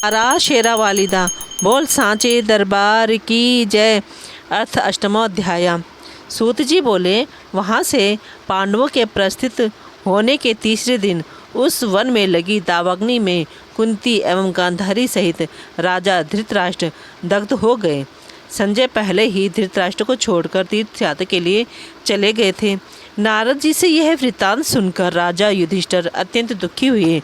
आरा शेरा वालिदा बोल सांचे दरबार की जय। अर्थ अष्टमोध्याय। सूत जी बोले, वहाँ से पांडवों के प्रस्थित होने के तीसरे दिन उस वन में लगी दावाग्नि में कुंती एवं गांधारी सहित राजा धृतराष्ट्र दग्ध हो गए। संजय पहले ही धृतराष्ट्र को छोड़कर तीर्थ यात्रा के लिए चले गए थे। नारद जी से यह वृत्तांत सुनकर राजा युधिष्ठिर अत्यंत दुखी हुए।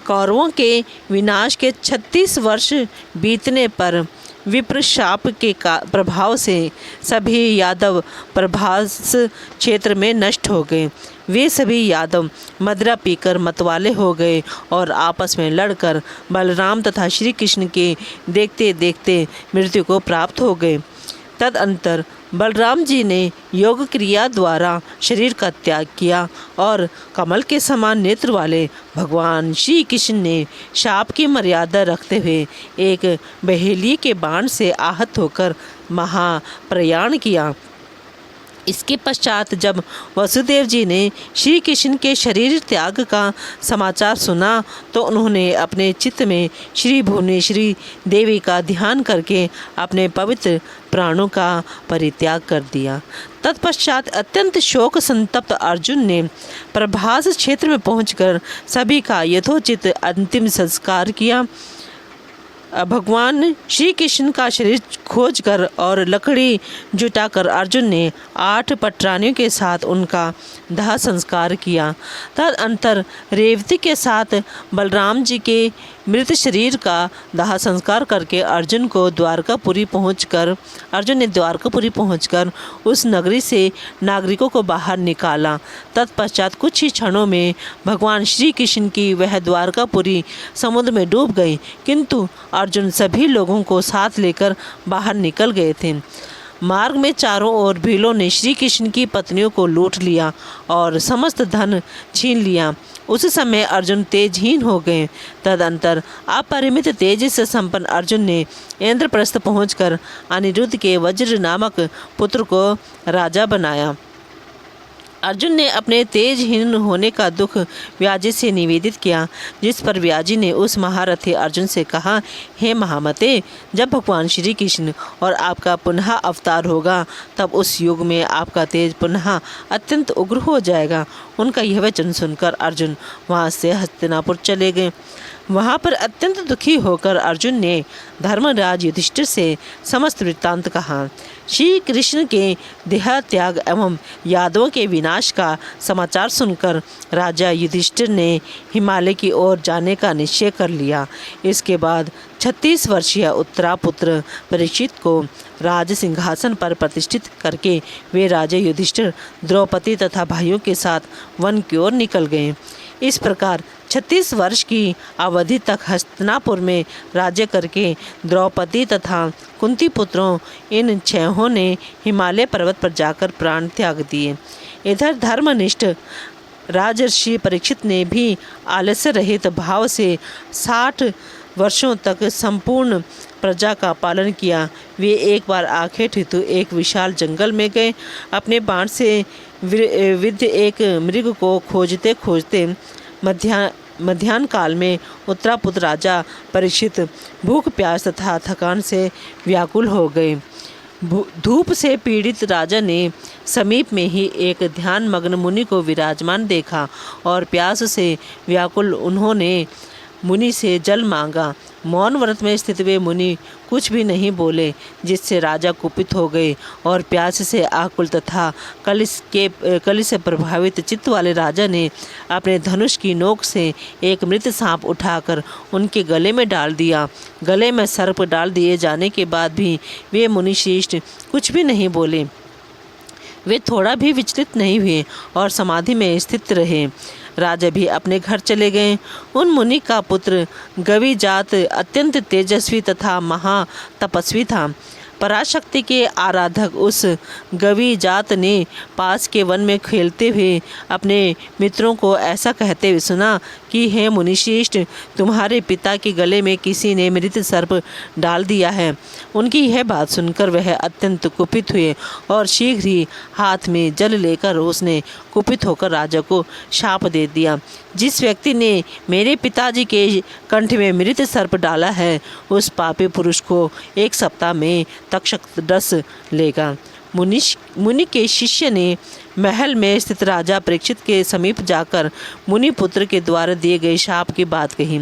कौरवों के विनाश के 36 वर्ष बीतने पर विप्र शाप के प्रभाव से सभी यादव प्रभास क्षेत्र में नष्ट हो गए। वे सभी यादव मदिरा पीकर मतवाले हो गए और आपस में लड़कर बलराम तथा श्री कृष्ण के देखते देखते मृत्यु को प्राप्त हो गए। तदंतर बलराम जी ने योग क्रिया द्वारा शरीर का त्याग किया और कमल के समान नेत्र वाले भगवान श्री कृष्ण ने शाप की मर्यादा रखते हुए एक बहेलिये के बाण से आहत होकर महाप्रयाण किया। इसके पश्चात जब वसुदेव जी ने श्री कृष्ण के शरीर त्याग का समाचार सुना तो उन्होंने अपने चित्त में श्री भुवनेश्वरी देवी का ध्यान करके अपने पवित्र प्राणों का परित्याग कर दिया। तत्पश्चात अत्यंत शोक संतप्त अर्जुन ने प्रभास क्षेत्र में पहुंचकर सभी का यथोचित अंतिम संस्कार किया। भगवान श्री कृष्ण का शरीर खोजकर और लकड़ी जुटाकर अर्जुन ने 8 पटरानियों के साथ उनका दाह संस्कार किया। तदंतर रेवती के साथ बलराम जी के मृत शरीर का दाह संस्कार करके अर्जुन ने द्वारकापुरी पहुंचकर उस नगरी से नागरिकों को बाहर निकाला। तत्पश्चात कुछ ही क्षणों में भगवान श्री कृष्ण की वह द्वारकापुरी समुद्र में डूब गई, किंतु अर्जुन सभी लोगों को साथ लेकर बाहर निकल गए थे। मार्ग में चारों ओर भीलों ने श्री कृष्ण की पत्नियों को लूट लिया और समस्त धन छीन लिया। उस समय अर्जुन तेजहीन हो गए। तदंतर अपरिमित तेज से संपन्न अर्जुन ने इंद्रप्रस्थ पहुंचकर अनिरुद्ध के वज्र नामक पुत्र को राजा बनाया। अर्जुन ने अपने तेजहीन होने का दुख व्याजी से निवेदित किया, जिस पर व्याजी ने उस महारथी अर्जुन से कहा, हे महामते, जब भगवान श्री कृष्ण और आपका पुनः अवतार होगा तब उस युग में आपका तेज पुनः अत्यंत उग्र हो जाएगा। उनका यह वचन सुनकर अर्जुन वहाँ से हस्तिनापुर चले गए। वहाँ पर अत्यंत दुखी होकर अर्जुन ने धर्मराज युधिष्ठिर से समस्त वृत्तांत कहा। श्री कृष्ण के देह त्याग एवं यादवों के विनाश का समाचार सुनकर राजा युधिष्ठिर ने हिमालय की ओर जाने का निश्चय कर लिया। इसके बाद 36 वर्षीय उत्तरापुत्र परीक्षित को राज सिंहासन पर प्रतिष्ठित करके वे राजा युधिष्ठिर द्रौपदी तथा भाइयों के साथ वन की ओर निकल गए। इस प्रकार 36 वर्ष की अवधि तक हस्तिनापुर में राज्य करके द्रौपदी तथा कुंती पुत्रों इन 6 ने हिमालय पर्वत पर जाकर प्राण त्याग दिए। इधर धर्मनिष्ठ राजर्षि परीक्षित ने भी आलस्य रहित भाव से 60 वर्षों तक संपूर्ण प्रजा का पालन किया। वे एक बार आखेट हेतु एक विशाल जंगल में गए। अपने बाण से विद्ध एक मृग को खोजते खोजते मध्याह्न काल में उत्तरापुत्र राजा परीक्षित भूख प्यास तथा थकान से व्याकुल हो गए। धूप से पीड़ित राजा ने समीप में ही एक ध्यान मग्न मुनि को विराजमान देखा और प्यास से व्याकुल उन्होंने मुनि से जल मांगा। मौन व्रत में स्थित वे मुनि कुछ भी नहीं बोले, जिससे राजा कुपित हो गए और प्यास से आकुल तथा कलि से प्रभावित चित्त वाले राजा ने अपने धनुष की नोक से एक मृत सांप उठाकर उनके गले में डाल दिया। गले में सर्प डाल दिए जाने के बाद भी वे मुनि श्रेष्ठ कुछ भी नहीं बोले। वे थोड़ा भी विचलित नहीं हुए और समाधि में स्थित रहे। राजा भी अपने घर चले गए। उन मुनि का पुत्र गवि जात अत्यंत तेजस्वी तथा महातपस्वी था। पराशक्ति के आराधक उस गवी जात ने पास के वन में खेलते हुए अपने मित्रों को ऐसा कहते हुए सुना कि हे मुनिश्रेष्ठ, तुम्हारे पिता के गले में किसी ने मृत सर्प डाल दिया है। उनकी यह बात सुनकर वह अत्यंत कुपित हुए और शीघ्र ही हाथ में जल लेकर उसने कुपित होकर राजा को शाप दे दिया। जिस व्यक्ति ने मेरे पिताजी के कंठ में मृत सर्प डाला है, उस पापी पुरुष को 1 सप्ताह में तक्षक डस लेगा। मुनि के शिष्य ने महल में स्थित राजा परीक्षित के समीप जाकर मुनि पुत्र के द्वारा दिए गए शाप की बात कही।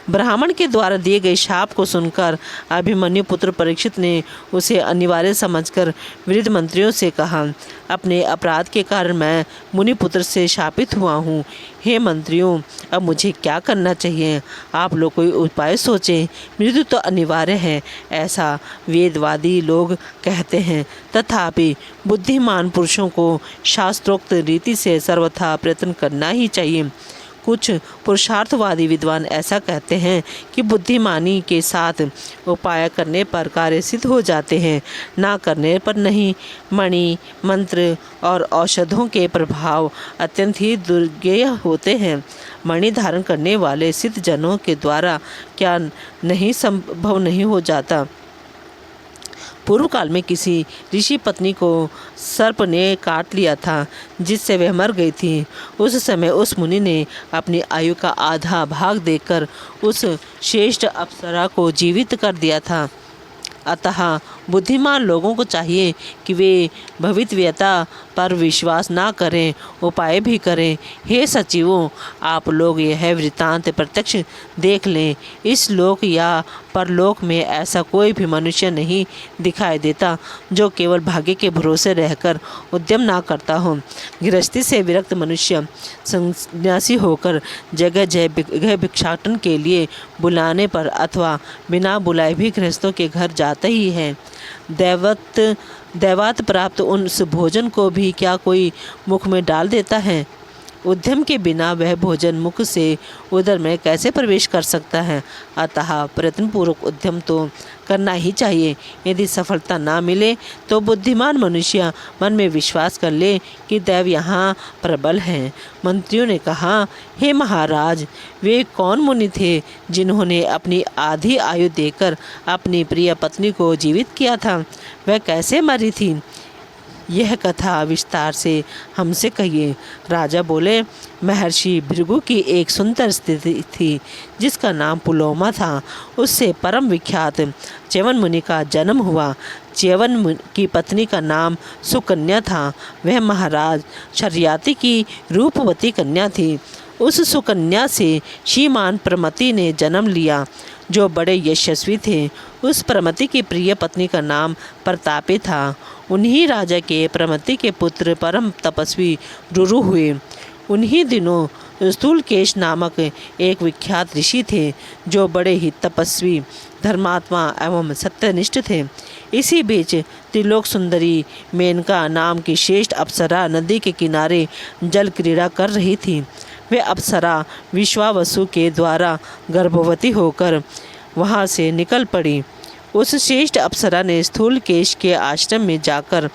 ब्राह्मण के द्वारा दिए गए शाप को सुनकर अभिमन्यु पुत्र परीक्षित ने उसे अनिवार्य समझकर वृद्ध मंत्रियों से कहा, अपने अपराध के कारण मैं मुनि पुत्र से शापित हुआ हूँ। हे मंत्रियों, अब मुझे क्या करना चाहिए? आप लोग कोई उपाय सोचें। मृत्यु तो अनिवार्य है, ऐसा वेदवादी लोग कहते हैं, तथापि बुद्धिमान पुरुषों को शास्त्रोक्त रीति से सर्वथा प्रयत्न करना ही चाहिए। कुछ पुरुषार्थवादी विद्वान ऐसा कहते हैं कि बुद्धिमानी के साथ उपाय करने पर कार्य सिद्ध हो जाते हैं, ना करने पर नहीं। मणि, मंत्र और औषधों के प्रभाव अत्यंत ही दुर्गेय होते हैं। मणि धारण करने वाले सिद्ध जनों के द्वारा क्या नहीं संभव नहीं हो जाता। पूर्व काल में किसी ऋषि पत्नी को सर्प ने काट लिया था, जिससे वह मर गई थी। उस समय उस मुनि ने अपनी आयु का आधा भाग देकर उस श्रेष्ठ अप्सरा को जीवित कर दिया था। अतः बुद्धिमान लोगों को चाहिए कि वे भवितव्यता पर विश्वास ना करें, उपाय भी करें। हे सचिवों, आप लोग यह वृत्तांत प्रत्यक्ष देख लें। इस लोक या परलोक में ऐसा कोई भी मनुष्य नहीं दिखाई देता जो केवल भाग्य के भरोसे रहकर उद्यम ना करता हो। गृहस्थी से विरक्त मनुष्य संन्यासी होकर जगह जगह भिक्षाटन के लिए बुलाने पर अथवा बिना बुलाए भी गृहस्थों के घर जाता ही है। दैवात प्राप्त उस भोजन को भी क्या कोई मुख में डाल देता है? उद्यम के बिना वह भोजन मुख से उदर में कैसे प्रवेश कर सकता है? अतः प्रयत्नपूर्वक उद्यम तो करना ही चाहिए। यदि सफलता ना मिले तो बुद्धिमान मनुष्य मन में विश्वास कर ले कि दैव यहाँ प्रबल है। मंत्रियों ने कहा, हे महाराज, वे कौन मुनि थे जिन्होंने अपनी आधी आयु देकर अपनी प्रिय पत्नी को जीवित किया था? वह कैसे मरी थी? यह कथा विस्तार से हमसे कहिए। राजा बोले, महर्षि भृगु की एक सुंदर स्थिति थी जिसका नाम पुलोमा था। उससे परम विख्यात च्यवन मुनि का जन्म हुआ। च्यवन की पत्नी का नाम सुकन्या था। वह महाराज शर्याति की रूपवती कन्या थी। उस सुकन्या से श्रीमान प्रमति ने जन्म लिया, जो बड़े यशस्वी थे। उस प्रमति की प्रिय पत्नी का नाम प्रतापी था। उन्हीं राजा के प्रमति के पुत्र परम तपस्वी रुरु हुए। उन्हीं दिनों स्थूलकेश नामक एक विख्यात ऋषि थे, जो बड़े ही तपस्वी, धर्मात्मा एवं सत्यनिष्ठ थे। इसी बीच त्रिलोक सुंदरी मेनका नाम की श्रेष्ठ अप्सरा नदी के किनारे जल क्रीड़ा कर रही थी। वे अप्सरा विश्वावसु के द्वारा गर्भवती होकर वहाँ से निकल पड़ी। उस श्रेष्ठ अप्सरा ने स्थूलकेश के आश्रम में जाकर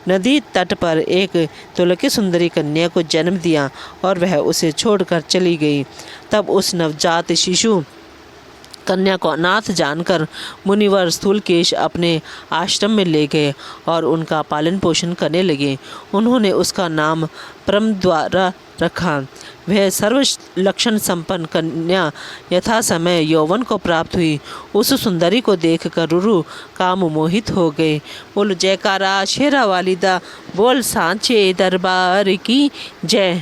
नदी तट पर एक तुलकी सुंदरी कन्या को जन्म दिया और वह उसे छोड़कर चली गई। तब उस नवजात शिशु कन्या को अनाथ जानकर मुनिवर स्थूलकेश अपने आश्रम में ले गए और उनका पालन पोषण करने लगे। उन्होंने उसका नाम परमद्वारा रखा। वह सर्व लक्षण संपन्न कन्या यथा समय यौवन को प्राप्त हुई। उस सुंदरी को देखकर रुरु काम मोहित हो गए। बोल जयकारा शेरा वालिदा, बोल सांचे दरबार की जय।